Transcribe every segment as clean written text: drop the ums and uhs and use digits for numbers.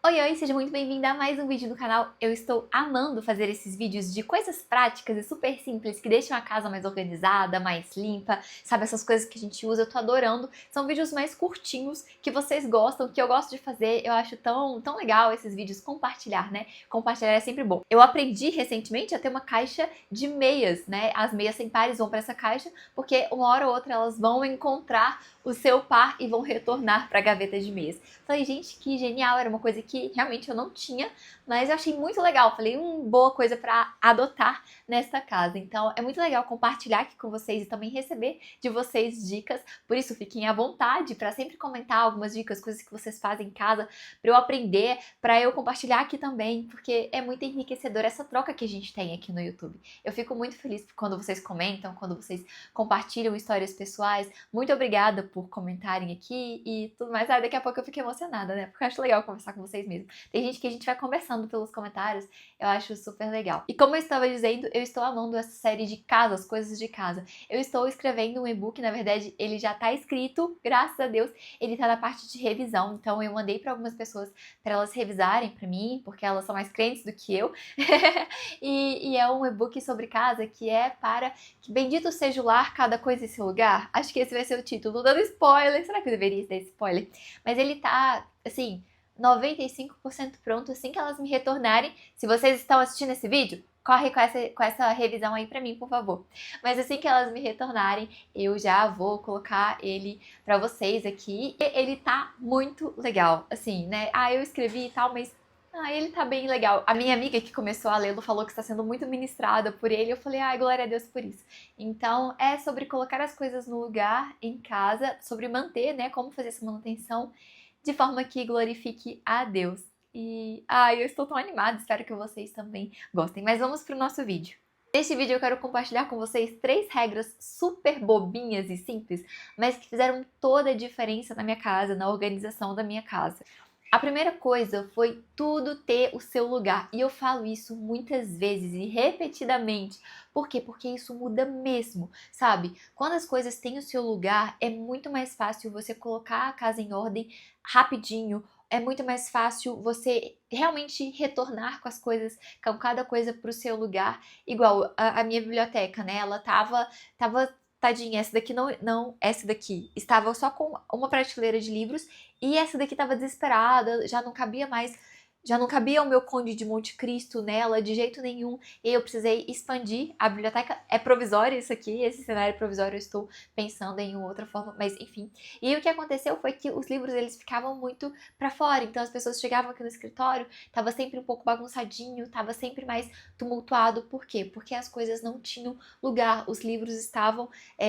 Oi, oi, seja muito bem-vinda a mais um vídeo do canal. Eu estou amando fazer esses vídeos de coisas práticas e super simples que deixam a casa mais organizada, mais limpa, sabe, essas coisas que a gente usa, eu tô adorando. São vídeos mais curtinhos, que vocês gostam, que eu gosto de fazer, eu acho tão legal esses vídeos compartilhar, né? Compartilhar é sempre bom. Eu aprendi recentemente a ter uma caixa de meias, né? As meias sem pares vão para essa caixa, porque uma hora ou outra elas vão encontrar o seu par e vão retornar para a gaveta de meias. Falei, gente, que genial, era uma coisa que realmente eu não tinha, mas eu achei muito legal. Falei, boa coisa para adotar nesta casa. Então é muito legal compartilhar aqui com vocês e também receber de vocês dicas. Por isso, fiquem à vontade para sempre comentar algumas dicas, coisas que vocês fazem em casa, para eu aprender, para eu compartilhar aqui também, porque é muito enriquecedor essa troca que a gente tem aqui no YouTube. Eu fico muito feliz quando vocês comentam, quando vocês compartilham histórias pessoais. Muito obrigada por comentarem aqui e tudo mais. Daqui a pouco eu fico emocionada, né? Porque eu acho legal conversar com vocês mesmo. Tem gente que a gente vai conversando pelos comentários, eu acho super legal. E como eu estava dizendo, eu estou amando essa série de casas, coisas de casa. Eu estou escrevendo um e-book, na verdade, ele já tá escrito, graças a Deus, ele tá na parte de revisão, então eu mandei para algumas pessoas para elas revisarem para mim, porque elas são mais crentes do que eu. e é um e-book sobre casa que é para que bendito seja o lar, cada coisa em seu lugar. Acho que esse vai ser o título, dando spoiler. Será que eu deveria dar spoiler? Mas ele tá, assim, 95% pronto assim que elas me retornarem. Se vocês estão assistindo esse vídeo, corre com essa revisão aí pra mim, por favor. Mas assim que elas me retornarem, eu já vou colocar ele pra vocês aqui. E ele tá muito legal, assim, né? Eu escrevi e tal, mas ele tá bem legal. A minha amiga que começou a lê-lo falou que está sendo muito ministrada por ele. Eu falei, glória a Deus por isso. Então, é sobre colocar as coisas no lugar em casa, sobre manter, né, como fazer essa manutenção de forma que glorifique a Deus. E, eu estou tão animada, espero que vocês também gostem. Mas vamos pro nosso vídeo. Neste vídeo eu quero compartilhar com vocês 3 regras super bobinhas e simples, mas que fizeram toda a diferença na minha casa, na organização da minha casa. A primeira coisa foi tudo ter o seu lugar. E eu falo isso muitas vezes e repetidamente. Por quê? Porque isso muda mesmo, sabe? Quando as coisas têm o seu lugar, é muito mais fácil você colocar a casa em ordem rapidinho. É muito mais fácil você realmente retornar com as coisas, com cada coisa pro seu lugar. Igual a minha biblioteca, né? Ela tava tadinha, essa daqui não, essa daqui estava só com uma prateleira de livros e essa daqui tava desesperada, já não cabia o meu Conde de Monte Cristo nela de jeito nenhum, e eu precisei expandir a biblioteca. É provisório isso aqui, esse cenário provisório, eu estou pensando em outra forma, mas enfim. E o que aconteceu foi que os livros, eles ficavam muito pra fora, então as pessoas chegavam aqui no escritório, tava sempre um pouco bagunçadinho, tava sempre mais tumultuado. Por quê? Porque as coisas não tinham lugar, os livros estavam,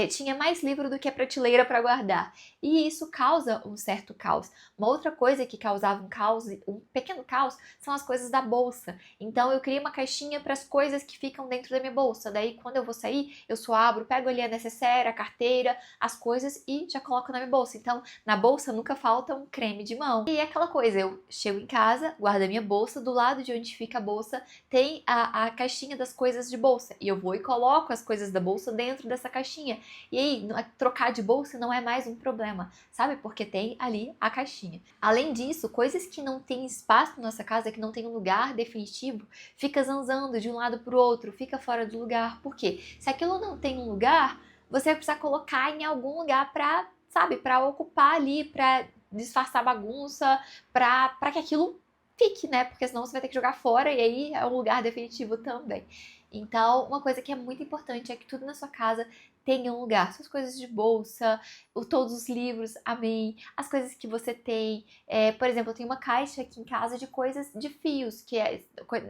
tinha mais livro do que a prateleira para guardar, e isso causa um certo caos. Uma outra coisa que causava um caos, um pequeno caos, são as coisas da bolsa. Então eu criei uma caixinha para as coisas que ficam dentro da minha bolsa. Daí quando eu vou sair, eu só abro, pego ali a necessaire, a carteira, as coisas e já coloco na minha bolsa. Então na bolsa nunca falta um creme de mão. E é aquela coisa, eu chego em casa, guardo a minha bolsa, do lado de onde fica a bolsa tem a caixinha das coisas de bolsa. E eu vou e coloco as coisas da bolsa dentro dessa caixinha. E aí, trocar de bolsa não é mais um problema, sabe? Porque tem ali a caixinha. Além disso, coisas que não têm espaço na nossa casa, que não tem um lugar definitivo, fica zanzando de um lado para o outro, fica fora do lugar. Por quê? Se aquilo não tem um lugar, você vai precisar colocar em algum lugar para, sabe, para ocupar ali, para disfarçar a bagunça, para que aquilo fique, né? Porque senão você vai ter que jogar fora e aí é um lugar definitivo também. Então, uma coisa que é muito importante é que tudo na sua casa tenha um lugar. Suas coisas de bolsa, todos os livros, amém. As coisas que você tem. Por exemplo, eu tenho uma caixa aqui em casa de coisas de fios, que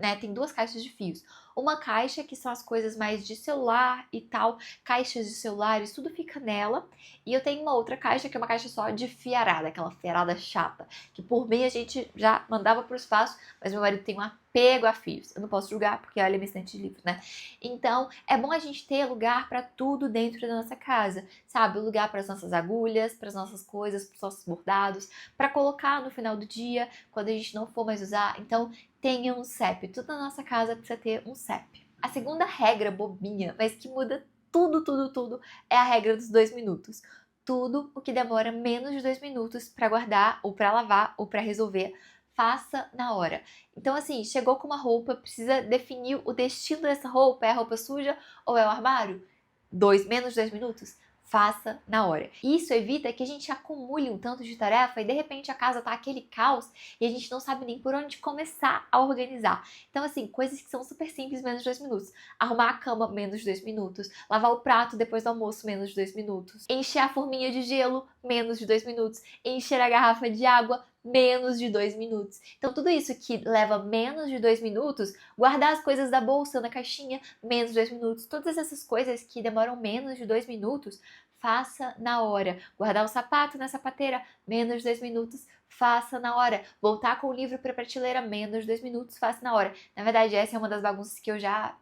né, tem 2 caixas de fios. Uma caixa que são as coisas mais de celular e tal, caixas de celulares, tudo fica nela. E eu tenho uma outra caixa que é uma caixa só de fiarada, aquela fiarada chata, que por mim a gente já mandava pro espaço, mas meu marido tem um apego a fios. Eu não posso julgar porque olha minha estante de livros, né? Então, é bom a gente ter lugar para tudo dentro da nossa casa, sabe? O lugar para as nossas agulhas, para as nossas coisas, para os nossos bordados, para colocar no final do dia, quando a gente não for mais usar. Então, tenha um CEP. Tudo na nossa casa precisa ter um CEP. A segunda regra bobinha, mas que muda tudo, é a regra dos 2 minutos. Tudo o que demora menos de 2 minutos para guardar, ou para lavar, ou para resolver, faça na hora. Então, assim, chegou com uma roupa, precisa definir o destino dessa roupa. É a roupa suja ou é o armário? Menos de 2 minutos? Faça na hora. Isso evita que a gente acumule um tanto de tarefa e de repente a casa tá aquele caos e a gente não sabe nem por onde começar a organizar. Então, assim, coisas que são super simples, menos de 2 minutos. Arrumar a cama, menos de 2 minutos. Lavar o prato depois do almoço, menos de 2 minutos. Encher a forminha de gelo, menos de 2 minutos. Encher a garrafa de água, menos de 2 minutos. Então, tudo isso que leva menos de 2 minutos, guardar as coisas da bolsa na caixinha, menos de 2 minutos. Todas essas coisas que demoram menos de 2 minutos, faça na hora. Guardar o sapato na sapateira, menos de 2 minutos, faça na hora. Voltar com o livro para a prateleira, menos de 2 minutos, faça na hora. Na verdade, essa é uma das bagunças que eu já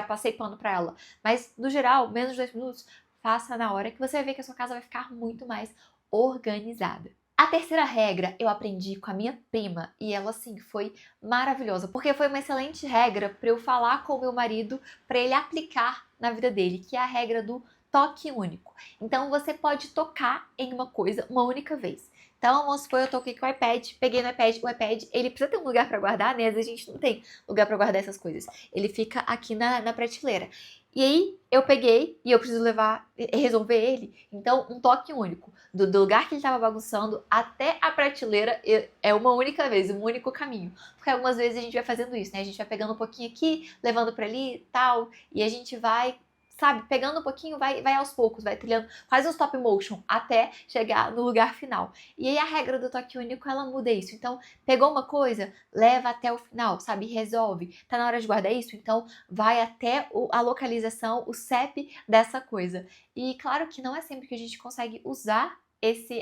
passei pano para ela. Mas, no geral, menos de 2 minutos, faça na hora, que você vai ver que a sua casa vai ficar muito mais organizada. A terceira regra eu aprendi com a minha prima e ela, assim, foi maravilhosa, porque foi uma excelente regra para eu falar com o meu marido, para ele aplicar na vida dele, que é a regra do toque único. Então, você pode tocar em uma coisa uma única vez. Então, vamos supor, eu toquei com o iPad, peguei no iPad, o iPad, ele precisa ter um lugar para guardar, né? Às vezes a gente não tem lugar para guardar essas coisas. Ele fica aqui na prateleira. E aí, eu peguei e eu preciso resolver ele. Então, um toque único. Do lugar que ele estava bagunçando até a prateleira é uma única vez, um único caminho. Porque algumas vezes a gente vai fazendo isso, né? A gente vai pegando um pouquinho aqui, levando para ali e tal, e a gente vai, sabe, pegando um pouquinho, vai aos poucos, vai trilhando, faz um stop motion até chegar no lugar final. E aí a regra do toque único, ela muda isso. Então, pegou uma coisa, leva até o final, sabe, resolve. Tá na hora de guardar isso? Então, vai até a localização, o CEP dessa coisa. E claro que não é sempre que a gente consegue usar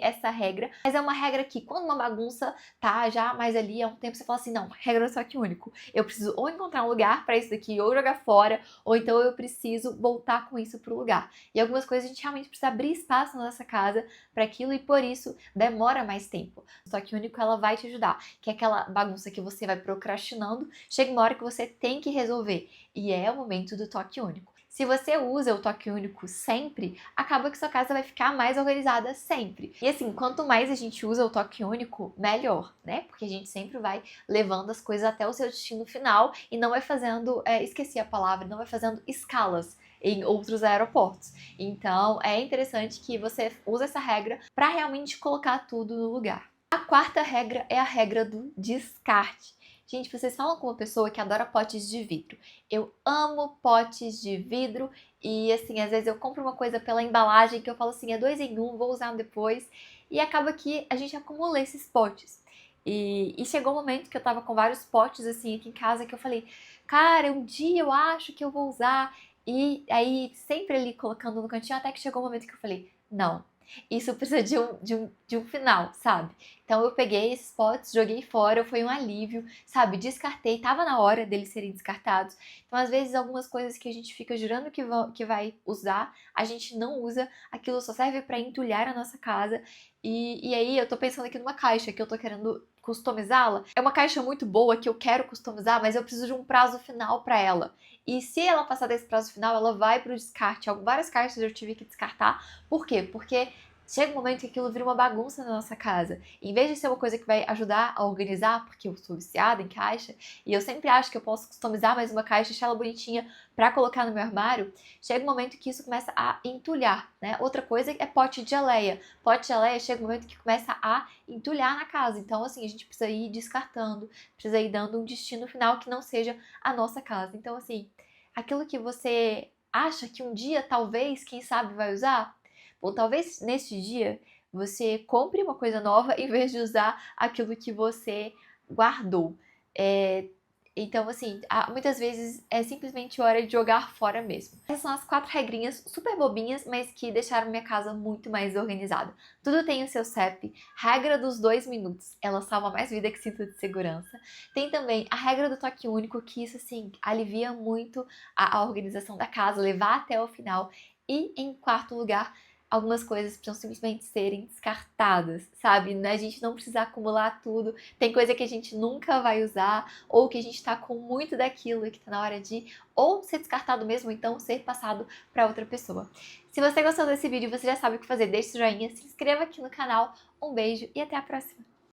essa regra, mas é uma regra que quando uma bagunça tá já mais ali há um tempo, você fala assim, não, regra do toque único. Eu preciso ou encontrar um lugar para isso daqui, ou jogar fora, ou então eu preciso voltar com isso pro lugar. E algumas coisas a gente realmente precisa abrir espaço na nossa casa para aquilo e por isso demora mais tempo. O toque único, ela vai te ajudar, que é aquela bagunça que você vai procrastinando, chega uma hora que você tem que resolver e é o momento do toque único. Se você usa o toque único sempre, acaba que sua casa vai ficar mais organizada sempre. E assim, quanto mais a gente usa o toque único, melhor, né? Porque a gente sempre vai levando as coisas até o seu destino final e não vai fazendo, esqueci a palavra, não vai fazendo escalas em outros aeroportos. Então, é interessante que você use essa regra para realmente colocar tudo no lugar. A quarta regra é a regra do descarte. Gente, vocês falam com uma pessoa que adora potes de vidro. Eu amo potes de vidro e, assim, às vezes eu compro uma coisa pela embalagem que eu falo assim, é 2 em 1, vou usar depois. E acaba que a gente acumula esses potes. E chegou um momento que eu tava com vários potes, assim, aqui em casa, que eu falei, cara, um dia eu acho que eu vou usar. E aí, sempre ali colocando no cantinho, até que chegou um momento que eu falei, não. Isso precisa de um final, sabe? Então eu peguei esses potes, joguei fora, foi um alívio, sabe? Descartei, tava na hora deles serem descartados. Então às vezes algumas coisas que a gente fica jurando que vai usar, a gente não usa, aquilo só serve para entulhar a nossa casa. E aí eu tô pensando aqui numa caixa que eu tô querendo customizá-la. É uma caixa muito boa que eu quero customizar, mas eu preciso de um prazo final para ela. E se ela passar desse prazo final, ela vai pro descarte. Várias caixas eu tive que descartar. Por quê? Porque chega um momento que aquilo vira uma bagunça na nossa casa. E em vez de ser uma coisa que vai ajudar a organizar, porque eu sou viciada em caixa, e eu sempre acho que eu posso customizar mais uma caixa, deixar ela bonitinha pra colocar no meu armário, chega um momento que isso começa a entulhar, né? Outra coisa é pote de geleia. Pote de geleia chega um momento que começa a entulhar na casa. Então, assim, a gente precisa ir descartando, precisa ir dando um destino final que não seja a nossa casa. Então, assim, aquilo que você acha que um dia, talvez, quem sabe, vai usar, ou talvez neste dia você compre uma coisa nova em vez de usar aquilo que você guardou. Então, assim, muitas vezes é simplesmente hora de jogar fora mesmo. Essas são as 4 regrinhas super bobinhas, mas que deixaram minha casa muito mais organizada. Tudo tem o seu CEP, regra dos 2 minutos, ela salva mais vida que cinto de segurança. Tem também a regra do toque único, que isso, assim, alivia muito a organização da casa, levar até o final. E, em quarto lugar, algumas coisas precisam simplesmente serem descartadas, sabe? A gente não precisa acumular tudo. Tem coisa que a gente nunca vai usar, ou que a gente tá com muito daquilo e que tá na hora de ou ser descartado mesmo, ou então ser passado para outra pessoa. Se você gostou desse vídeo, você já sabe o que fazer. Deixe seu joinha, se inscreva aqui no canal. Um beijo e até a próxima!